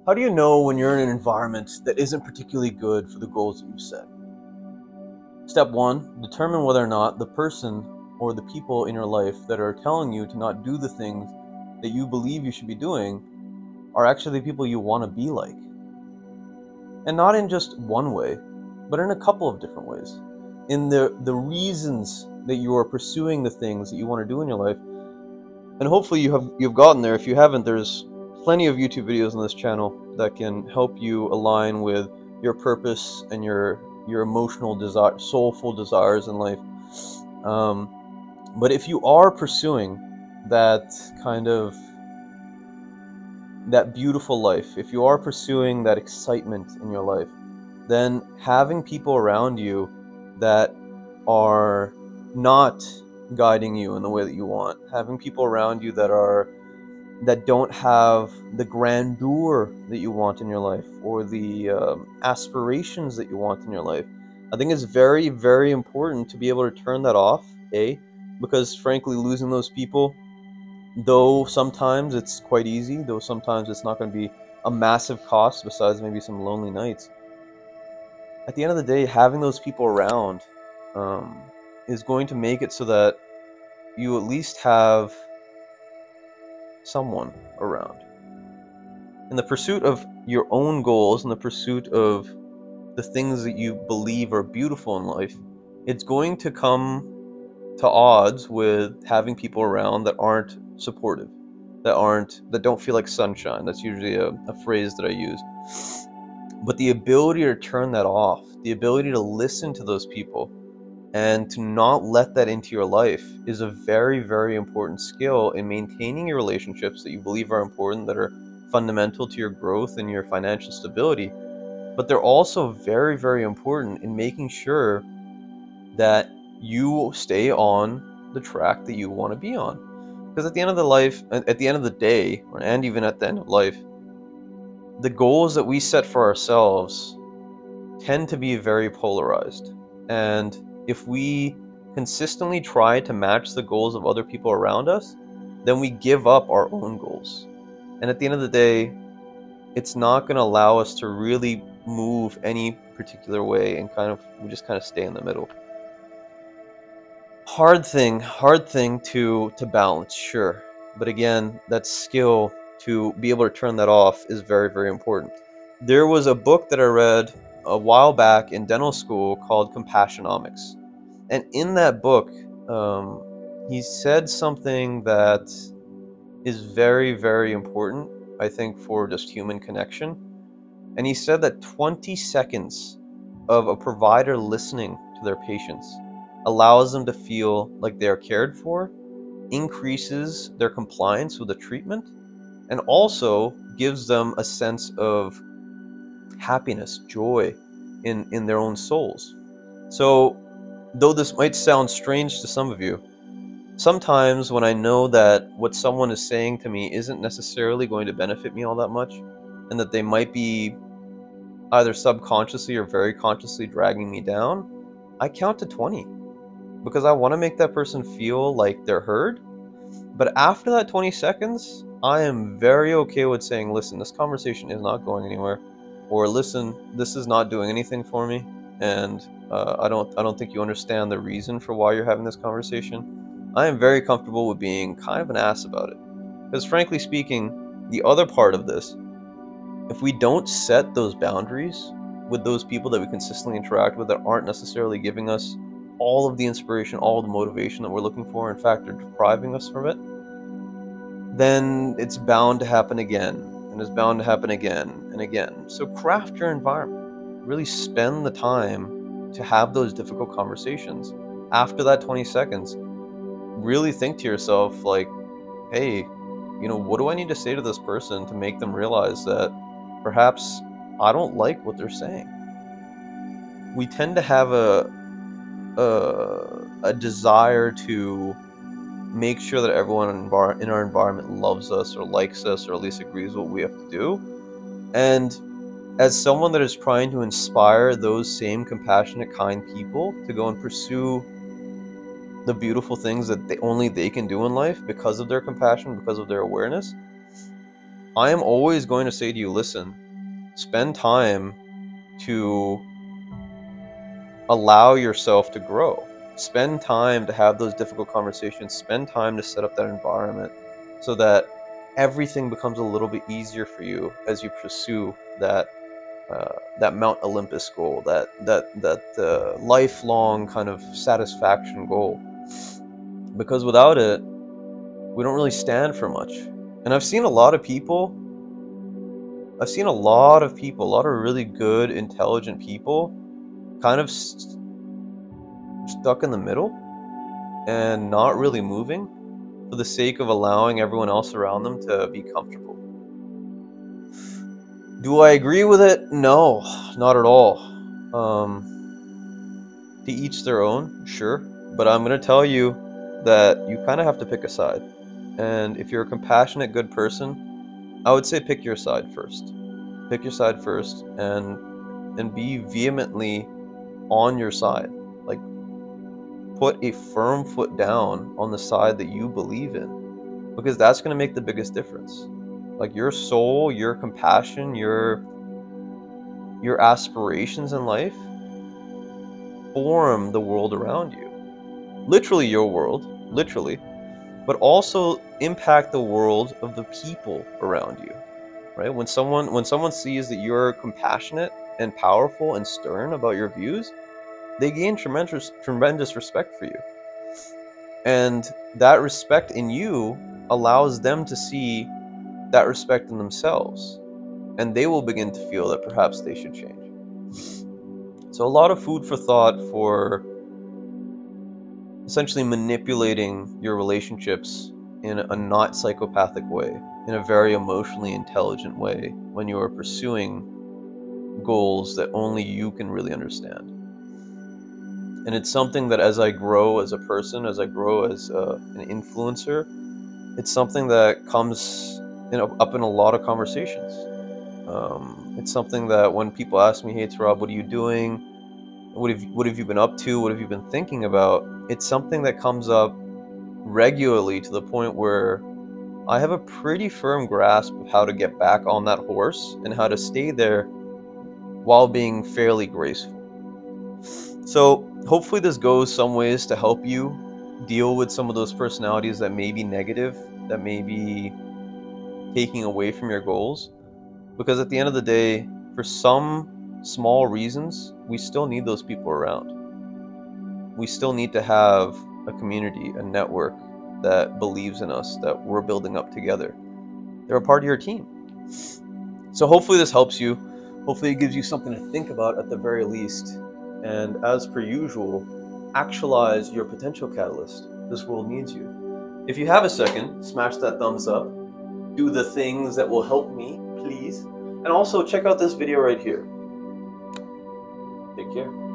How do you know when you're in an environment that isn't particularly good for the goals that you set? Step one, determine whether or not the person or the people in your life that are telling you to not do the things that you believe you should be doing are actually the people you want to be like. And not in just one way, but in a couple of different ways. In the reasons that you are pursuing the things that you want to do in your life. And hopefully you've gotten there. If you haven't, there's plenty of YouTube videos on this channel that can help you align with your purpose and your emotional desire, soulful desires in life. But if you are pursuing that kind of that beautiful life, if you are pursuing that excitement in your life, then having people around you that are not guiding you in the way that you want, having people around you that don't have the grandeur that you want in your life, or the aspirations that you want in your life, I think it's very, very important to be able to turn that off, because frankly, losing those people, though sometimes it's quite easy, though sometimes it's not going to be a massive cost besides maybe some lonely nights, at the end of the day, having those people around is going to make it so that you at least have someone around. In the pursuit of your own goals, in the pursuit of the things that you believe are beautiful in life, it's going to come to odds with having people around that aren't supportive, that don't feel like sunshine. That's usually a phrase that I use. But the ability to turn that off, the ability to listen to those people and to not let that into your life is a very, very important skill in maintaining your relationships that you believe are important, that are fundamental to your growth and your financial stability. But they're also very, very important in making sure that you stay on the track that you want to be on. Because at the end of the day, and even at the end of life, the goals that we set for ourselves tend to be very polarized. And if we consistently try to match the goals of other people around us, then we give up our own goals. And at the end of the day, it's not going to allow us to really move any particular way, and we just kind of stay in the middle. Hard thing to balance, sure. But again, that skill to be able to turn that off is very, very important. There was a book that I read a while back in dental school called Compassionomics. And in that book, he said something that is very, very important, I think, for just human connection. And he said that 20 seconds of a provider listening to their patients allows them to feel like they are cared for, increases their compliance with the treatment, and also gives them a sense of happiness, joy in their own souls. So, though this might sound strange to some of you, sometimes when I know that what someone is saying to me isn't necessarily going to benefit me all that much, and that they might be either subconsciously or very consciously dragging me down, I count to 20. Because I want to make that person feel like they're heard. But after that 20 seconds, I am very okay with saying, listen, this conversation is not going anywhere. Or listen, this is not doing anything for me. And I don't think you understand the reason for why you're having this conversation. I am very comfortable with being kind of an ass about it. Because frankly speaking, the other part of this, if we don't set those boundaries with those people that we consistently interact with that aren't necessarily giving us all of the inspiration, all of the motivation that we're looking for, in fact, are depriving us from it, then it's bound to happen again, and it's bound to happen again and again. So craft your environment. Really spend the time to have those difficult conversations. After that 20 seconds, really think to yourself, like, hey, what do I need to say to this person to make them realize that perhaps I don't like what they're saying? We tend to have a desire to make sure that everyone in our environment loves us or likes us, or at least agrees with what we have to do. And as someone that is trying to inspire those same compassionate, kind people to go and pursue the beautiful things that only they can do in life because of their compassion, because of their awareness, I am always going to say to you, listen, spend time to allow yourself to grow. Spend time to have those difficult conversations. Spend time to set up that environment so that everything becomes a little bit easier for you as you pursue that that Mount Olympus goal, that lifelong kind of satisfaction goal. Because without it, we don't really stand for much. And I've seen a lot of people, a lot of really good, intelligent people kind of stuck in the middle and not really moving for the sake of allowing everyone else around them to be comfortable. Do I agree with it? No, not at all. To each their own, sure. But I'm going to tell you that you kind of have to pick a side. And if you're a compassionate, good person, I would say pick your side first. Pick your side first and be vehemently on your side. Like, put a firm foot down on the side that you believe in, because that's going to make the biggest difference. Like, your soul, your compassion, your aspirations in life form the world around you. Literally your world, literally, but also impact the world of the people around you. Right? When someone sees that you're compassionate and powerful and stern about your views, they gain tremendous respect for you. And that respect in you allows them to see that respect in themselves, and they will begin to feel that perhaps they should change. So a lot of food for thought for essentially manipulating your relationships in a not psychopathic way, in a very emotionally intelligent way, when you are pursuing goals that only you can really understand. And it's something that as I grow as a person, as I grow as an influencer, it's something that comes up in a lot of conversations. It's something that when people ask me, hey, Rob, what are you doing? What have you been up to? What have you been thinking about? It's something that comes up regularly to the point where I have a pretty firm grasp of how to get back on that horse and how to stay there while being fairly graceful. So hopefully this goes some ways to help you deal with some of those personalities that may be negative, that may be taking away from your goals. Because at the end of the day, for some small reasons, we still need those people around. We still need to have a community, a network that believes in us, that we're building up together. They're a part of your team. So hopefully this helps you. Hopefully it gives you something to think about at the very least. And as per usual, actualize your potential catalyst. This world needs you. If you have a second, smash that thumbs up. Do the things that will help me, please. And also check out this video right here. Take care.